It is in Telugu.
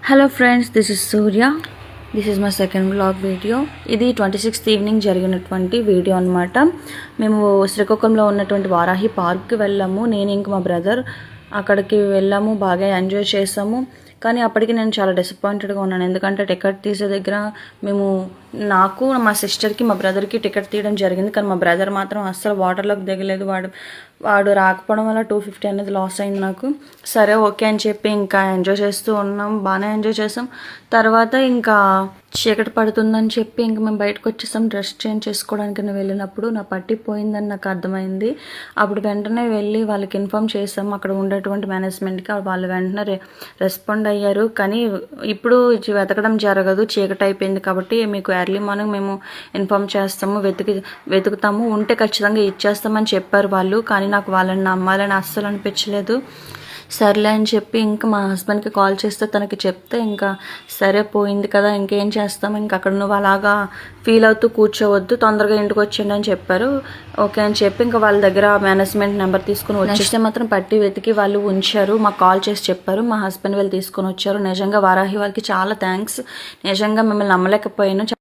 Hello friends, this is Surya. This is my second vlog video. ఇది 26th ఈవినింగ్ జరిగినటువంటి వీడియో అనమాట. మేము శ్రీకాకుళంలో ఉన్నటువంటి వారాహి పార్క్కి వెళ్ళాము. నేను ఇంక మా బ్రదర్ అక్కడికి వెళ్ళాము, బాగా ఎంజాయ్ చేసాము. కానీ అప్పటికి నేను చాలా డిసప్పాయింటెడ్గా ఉన్నాను. ఎందుకంటే టికెట్ తీసే దగ్గర నాకు మా సిస్టర్కి మా బ్రదర్కి టికెట్ తీయడం జరిగింది. కానీ మా బ్రదర్ మాత్రం అస్సలు వాటర్లోకి దిగలేదు. వాడు రాకపోవడం వల్ల 250 అనేది లాస్ అయింది నాకు. సరే ఓకే అని చెప్పి ఇంకా ఎంజాయ్ చేస్తూ ఉన్నాం, బాగానే ఎంజాయ్ చేసాం. తర్వాత ఇంకా చీకటి పడుతుందని చెప్పి ఇంక మేము బయటకు వచ్చేసాం. డ్రెస్ చేంజ్ చేసుకోవడానికి వెళ్ళినప్పుడు నా పట్టి పోయిందని నాకు అర్థమైంది. అప్పుడు వెంటనే వెళ్ళి వాళ్ళకి ఇన్ఫామ్ చేసాము, అక్కడ ఉండేటువంటి మేనేజ్మెంట్కి. వాళ్ళు వెంటనే రెస్పాండ్ అయ్యారు. కానీ ఇప్పుడు వెతకడం జరగదు, చీకటి అయిపోయింది కాబట్టి మీకు ఎర్లీ మార్నింగ్ మేము ఇన్ఫామ్ చేస్తాము, వెతుకుతాము, ఉంటే ఖచ్చితంగా ఇచ్చేస్తామని చెప్పారు వాళ్ళు. కానీ నాకు వాళ్ళని నమ్మాలని అస్సలు అనిపించలేదు. సర్లే అని చెప్పి ఇంకా మా హస్బెండ్కి కాల్ చేస్తే తనకి చెప్తే ఇంకా సరే పోయింది కదా ఇంకేం చేస్తాం, ఇంకా అక్కడ నువ్వు అలాగా ఫీల్ అవుతూ కూర్చోవద్దు, తొందరగా ఇంటికి వచ్చేయండి అని చెప్పారు. ఓకే అని చెప్పి ఇంకా వాళ్ళ దగ్గర మేనేజ్మెంట్ నెంబర్ తీసుకుని వచ్చేస్తే మాత్రం పట్టి వెతికి వాళ్ళు ఉంచారు. మాకు కాల్ చేసి చెప్పారు. మా హస్బెండ్ వాళ్ళు తీసుకొని వచ్చారు. నిజంగా వారాహి వాళ్ళకి చాలా థ్యాంక్స్. నిజంగా మిమ్మల్ని నమ్మలేకపోయాను.